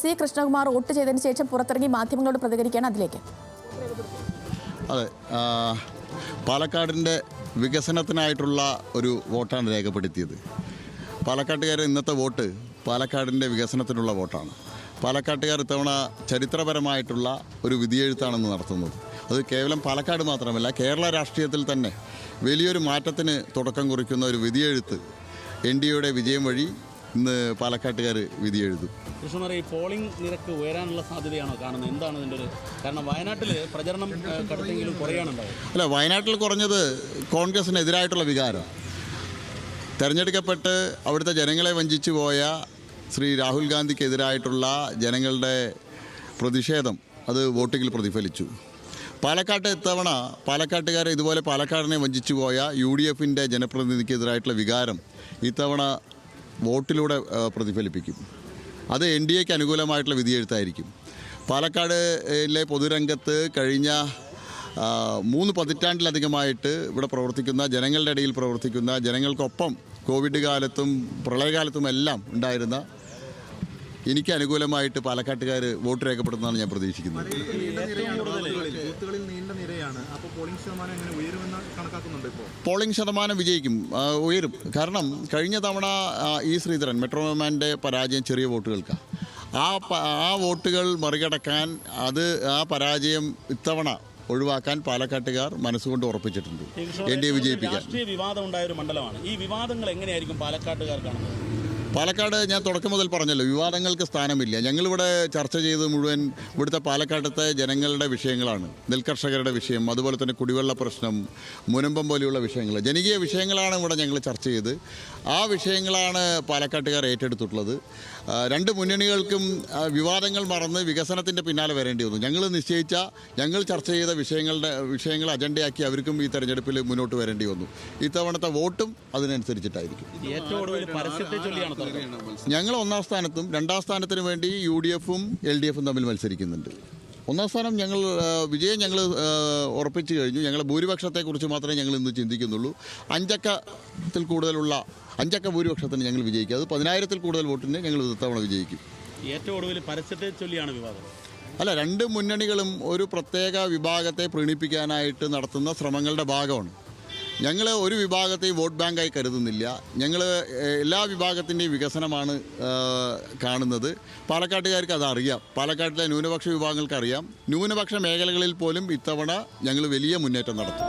C Krishnakumar vote ചെയ്തതിന് ശേഷം പുറത്തിറങ്ങി മാധ്യമങ്ങളോട് പ്രതികരിക്കുകയാണ്. അതിലേക്ക്. അതെ, പാലക്കാടിൻ്റെ വികസനത്തിനായിട്ടുള്ള ഒരു വോട്ടാണ് രേഖപ്പെടുത്തിയത്. പാലക്കാട്ടുകാരെ ഇന്നത്തെ വോട്ട് പാലക്കാടിൻ്റെ വികസനത്തിനുള്ള വോട്ടാണ്. പാലക്കാട്ടുകാർ ഇത്തവണ ചരിത്രപരമായിട്ടുള്ള ഒരു വിധിയെഴുത്താണെന്ന് നടത്തുന്നത്. അത് കേവലം പാലക്കാട് മാത്രമല്ല, കേരള രാഷ്ട്രീയത്തിൽ തന്നെ വലിയൊരു മാറ്റത്തിന് തുടക്കം കുറിക്കുന്ന ഒരു വിധിയെഴുത്ത് NDAയുടെ വിജയം വഴി ഇന്ന് പാലക്കാട്ടുകാർ വിധിയെഴുതും. കൃഷ്ണകുമാർ, ഈ പോളിംഗ് നിരക്ക് ഉയരാനുള്ള സാധ്യതയാണോ കാണുന്നത്? എന്താണ് ഇതിൻ്റെ ഒരു കാരണം? വയനാട്ടിൽ പ്രചരണം കടുത്തെങ്കിലും കുറയാനുണ്ടാവും. അല്ല, വയനാട്ടിൽ കുറഞ്ഞത് കോൺഗ്രസിനെതിരായിട്ടുള്ള വികാരം. തെരഞ്ഞെടുക്കപ്പെട്ട് അവിടുത്തെ ജനങ്ങളെ വഞ്ചിച്ചു പോയ ശ്രീ രാഹുൽ ഗാന്ധിക്കെതിരായിട്ടുള്ള ജനങ്ങളുടെ പ്രതിഷേധം അത് വോട്ടിങ്ങിൽ പ്രതിഫലിച്ചു. പാലക്കാട്ട് ഇത്തവണ പാലക്കാട്ടുകാരെ ഇതുപോലെ പാലക്കാടിനെ വഞ്ചിച്ചു പോയ UDFൻ്റെ ജനപ്രതിനിധിക്കെതിരായിട്ടുള്ള വികാരം ഇത്തവണ വോട്ടിലൂടെ പ്രതിഫലിപ്പിക്കും. അത് NDAക്ക് അനുകൂലമായിട്ടുള്ള വിധിയെഴുത്തായിരിക്കും. പാലക്കാടിലെ പൊതുരംഗത്ത് കഴിഞ്ഞ 3 പതിറ്റാണ്ടിലധികമായിട്ട് ഇവിടെ പ്രവർത്തിക്കുന്ന, ജനങ്ങളുടെ ഇടയിൽ പ്രവർത്തിക്കുന്ന, ജനങ്ങൾക്കൊപ്പം കോവിഡ് കാലത്തും പ്രളയകാലത്തുമെല്ലാം ഉണ്ടായിരുന്ന എനിക്ക് അനുകൂലമായിട്ട് പാലക്കാട്ടുകാർ വോട്ട് രേഖപ്പെടുത്തുന്നതാണ് ഞാൻ പ്രതീക്ഷിക്കുന്നത്. പോളിംഗ് ശതമാനം വിജയിക്കും, ഉയരും. കാരണം കഴിഞ്ഞ തവണ ശ്രീധരൻ മെട്രോമാൻ്റെ പരാജയം ചെറിയ വോട്ടുകൾക്കാണ്. ആ വോട്ടുകൾ മറികടക്കാൻ, ആ പരാജയം ഇത്തവണ ഒഴിവാക്കാൻ പാലക്കാട്ടുകാർ മനസ്സുകൊണ്ട് ഉറപ്പിച്ചിട്ടുണ്ട്. NDA വിജയിപ്പിക്കാൻ. രാഷ്ട്രീയ വിവാദം ഉണ്ടായൊരു മണ്ഡലമാണ്. ഈ വിവാദങ്ങൾ എങ്ങനെയായിരിക്കും പാലക്കാട്ടുകാർ കാണുന്നത്? പാലക്കാട് ഞാൻ തുടക്കം മുതൽ പറഞ്ഞല്ലോ, വിവാദങ്ങൾക്ക് സ്ഥാനമില്ല. ഞങ്ങളിവിടെ ചർച്ച ചെയ്ത് മുഴുവൻ ഇവിടുത്തെ പാലക്കാട്ടത്തെ ജനങ്ങളുടെ വിഷയങ്ങളാണ്. നെൽകർഷകരുടെ വിഷയം, അതുപോലെ തന്നെ കുടിവെള്ള പ്രശ്നം, മുനമ്പം പോലെയുള്ള വിഷയങ്ങൾ, ജനകീയ വിഷയങ്ങളാണ് ഇവിടെ ഞങ്ങൾ ചർച്ച ചെയ്ത്. ആ വിഷയങ്ങളാണ് പാലക്കാട്ടുകാർ ഏറ്റെടുത്തിട്ടുള്ളത്. 2 മുന്നണികൾക്കും വിവാദങ്ങൾ മറന്ന് വികസനത്തിൻ്റെ പിന്നാലെ വരേണ്ടി വന്നു. ഞങ്ങൾ ചർച്ച ചെയ്ത വിഷയങ്ങൾ അജണ്ടയാക്കി അവർക്കും ഈ തെരഞ്ഞെടുപ്പിൽ മുന്നോട്ട് വരേണ്ടി വന്നു. ഇത്തവണത്തെ വോട്ടും അതിനനുസരിച്ചിട്ടായിരിക്കും. ഞങ്ങൾ 1-ാം സ്ഥാനത്തും 2-ാം സ്ഥാനത്തിന് വേണ്ടി UDFും LDFും തമ്മിൽ മത്സരിക്കുന്നുണ്ട്. 1-ാം സ്ഥാനം വിജയം ഞങ്ങൾ ഉറപ്പിച്ചു കഴിഞ്ഞു. ഞങ്ങളുടെ ഭൂരിപക്ഷത്തെക്കുറിച്ച് മാത്രമേ ഞങ്ങൾ ഇന്ന് ചിന്തിക്കുന്നുള്ളൂ. 5 അക്ക ഭൂരിപക്ഷത്തിന് ഞങ്ങൾ വിജയിക്കും. അത് 10,000-ൽ കൂടുതൽ വോട്ടിന് ഞങ്ങൾ ഇത്തവണ വിജയിക്കും. ഏറ്റവും ഒടുവിൽ പരസ്യത്തെ ചൊല്ലിയാണ് വിവാദം. അല്ല, 2 മുന്നണികളും ഒരു പ്രത്യേക വിഭാഗത്തെ പ്രീണിപ്പിക്കാനായിട്ട് നടത്തുന്ന ശ്രമങ്ങളുടെ ഭാഗമാണ്. ഞങ്ങൾ ഒരു വിഭാഗത്തെയും വോട്ട് ബാങ്കായി കരുതുന്നില്ല. ഞങ്ങൾ എല്ലാ വിഭാഗത്തിൻ്റെയും വികസനമാണ് കാണുന്നത്. പാലക്കാട്ടുകാർക്ക് അതറിയാം. പാലക്കാട്ടിലെ ന്യൂനപക്ഷ വിഭാഗങ്ങൾക്കറിയാം. ന്യൂനപക്ഷ മേഖലകളിൽ പോലും ഇത്തവണ ഞങ്ങൾ വലിയ മുന്നേറ്റം നടത്തും.